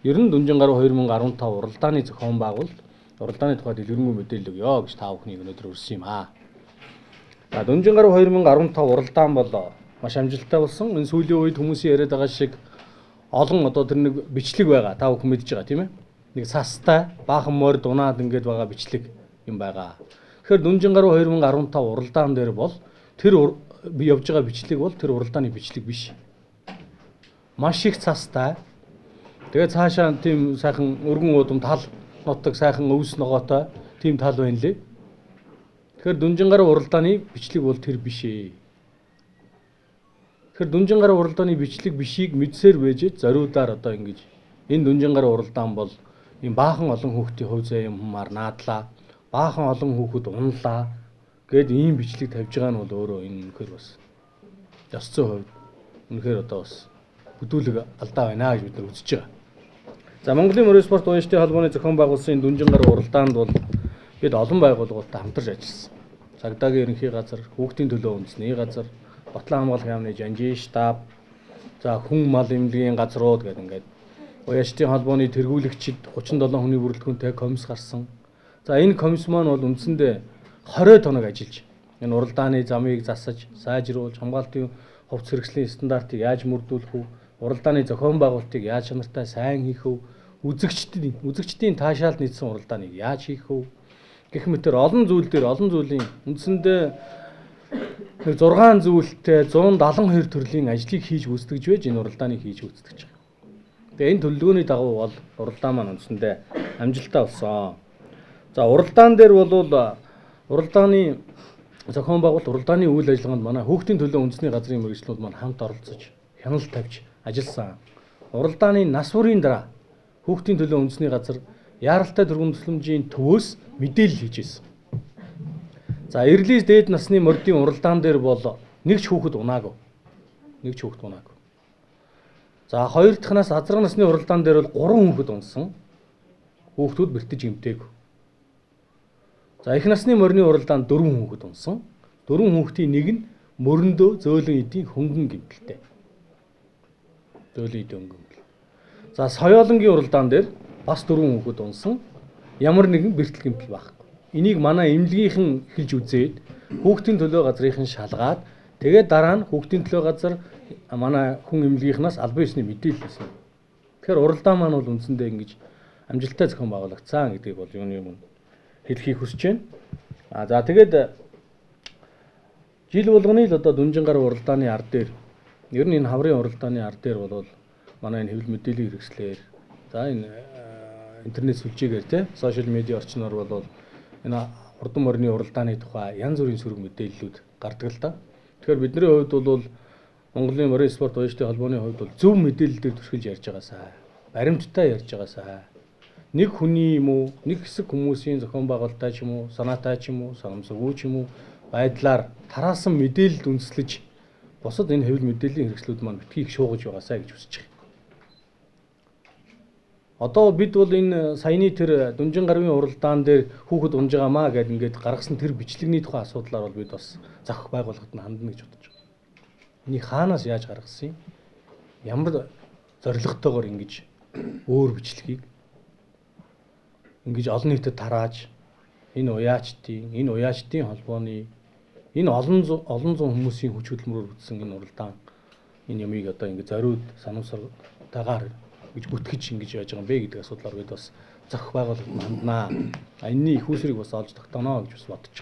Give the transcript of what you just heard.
Ер нь Дүнжин гаруй 2015 уралдааны зохион байгуулалт уралдааны тухай дэлгэрэнгүй мэдээлэл өгье гэж та бүхнийг өнөөдөр урьсан юм аа. За Дүнжин гаруй 2015 уралдаан бол маш амжилттай болсон. Энэ сүүлийн үед хүмүүсийн яриад байгаа шиг олон одоо тэр нэг бичлэг байгаа. Та бүхэн мэдж байгаа тийм ээ. Нэг цастай баахан морь дунаад ингээд байгаа бичлэг юм байгаа. Тэгэхээр Дүнжин гаруй 2015 уралдаан дээр бол тэр би явж байгаа бичлэг бол тэр уралдааны бичлэг биш. Маш их цастай. Тэгээд цаашаа тийм сайхан өргөн уудам тал нутаг сайхан өвс ногоотой тийм тал байна лээ. Тэгэхээр Дүнжин гаруй уралдааны бичлэг бол тэр биш ээ. Тэгэхээр Дүнжин гаруй уралдааны бичлэг бишийг мэдсээр байжээ зориудаар одоо ингэж энэ Дүнжин гаруй уралдаан бол ийм баахан олон хүүхдийн хувь заяа юмар наадлаа. Баахан олон хүүхэд унлаа гэд ийм бичлэг тавьж байгаа нь бол өөрөө энэ үнэхээр бас ёс зүйн хувьд үнэхээр одоо бас бүдүүлэг алдаа байна гэж бид нар үзэж байгаа. За Монголын морин спорт уяншдын холбооны зохион байгуулсан Дүнжин гаруй уралдаанд бол бид олон байгууллагуудтай хамтарч ажилласан. Цагдаагийн ерөнхий газар, хүүхдийн төлөө үндэсний газар, Батлан хамгаалах яамны жанжин штаб, за хүн мал эмнэлгийн газрууд гэдэг ингээд уяншдын холбооны тэргүүлэгчид 37 хүний бүрэлдэхүүнтэй комисс гарсан. За энэ комисс маань бол үндсэндээ 20 тоног ажиллаж энэ уралдааны замыг засаж, сайжруулж, хамгаалтын хувцс хэрэгслийн стандартыг яаж мөрдүүлэх вэ? Уралдааны зохион байгуулалтыг яаж чанартай сайн хийх вэ? Үзэгчдийн таашаалд нийцсэн уралдааныг яаж хийх вэ? Гэх мэтэр олон зүйлийн үндсэндээ нэг 6 зүйлтэй 172 төрлийн ажлыг хийж гүйцэтгэж байж энэ уралдааныг хийж гүйцэтгэж байгаа. Тэгээ энэ төлөвлөгөөний дагуу бол уралдаан маань үндсэндээ амжилттай болсон. За уралдаан дээр бол уралдааны зохион байгуулалт уралдааны үйл ажиллагаанд манай хүүхдийн төлөө үндэсний газрын мэргэжлүүд маань хамт оролцож хяналт тавьж ажилласан. Уралдааны нас бүрийн дараа хүүхдийн төлөө үндэсний газар яаралтай түргэн тусламжийн төвөөс мэдээлэл хийж ирсэн. За эрэлж дээд насны мордын уралдаан дээр бол нэг ч хүүхэд унаагүй. За хоёр дахнаас азраг насны уралдаан дээр бол 3 хүүхэд унсан. Хүүхдүүд бэртэж гэмтээгүй. За их насны морины уралдаанд 4 хүүхэд унсан. 4 хүүхдийн нэг нь мөрөндөө зөөлөн эдийн хөнгөн гэмтэлтэй. За соёолонгийн уралдаан дээр бас 4 хүүхэд унсан. Ямар нэгэн бэртэл гэмтэл байхгүй. Энийг манай эмнэлгийнхэн эхэлж үзээд хүүхдийн төлөө газрынхан шалгаад тэгээд дараа нь хүүхдийн төлөө газар манай хүн эмнэлгийнхнаас албан ёсны мэдээлэл хийсэн. Тэгэхээр уралдаан маань бол үндсэндээ ингэж амжилттай зохион байгуулагдсан гэдгийг бол юм хэлхийг хүсэж байна. За тэгээд жил болгоны л одоо Дүнжин гаруй уралдааны ард дээр ер нь энэ хаврын уралдааны ард дээр бол манай энэ хэвлэл мэдээллийн хэрэгслээр за энэ интернет сүлжээгээр те сошиал медиа орчноор бол энэ хурдан морины уралдааны тухай янз бүрийн сөрөг мэдээллүүд гардаг л да. Тэгэхээр бидний хувьд бол Монголын морин спорт уяншдын холбооны хувьд бол зөв мэдээлэл дээр түшгэлж ярьж байгаасаа, баримттай ярьж байгаасаа нэг хүний юм уу, нэг хэсэг хүмүүсийн зохион байгуулалттай ч юм уу, санаатай ч юм уу, санамсаргүй ч юм уу байдлаар тараасан мэдээлэлд үндэслэж бусад энэ хэвлэл мэдээллийн хэрэгслүүд маань битгийг шуугаж байгаасаа гэж хүсэж байна. Одоо бид бол энэ саяны тэр Дүнжин гаруйн уралдаан дээр хүүхэд унж байгаамаа гэдэг ингээд гаргасан тэр бичлэгний тухай асуудлаар бол бид бас зохих байгууллагад нь хандна гэж бодож байна. Энийг хаанаас яаж гаргасан юм? Ямар зорилготойгоор ингэж өөр бичлэгийг ингэж олон нийтэд тарааж энэ уяачдын холбооны энэ олон зуун хүмүүсийн хүч хөдөлмөрөөр бүтсэн энэ уралдаан энэ ямыг одоо ингэ зориуд санамсартайгаар гэж бүтгэж ингэж яаж байгаа юм бэ гэдэг асуудлаар бид бас зохих байгууллагад ханднаа. Энэний их усрыг бас олж тогтооно гэж бас бодож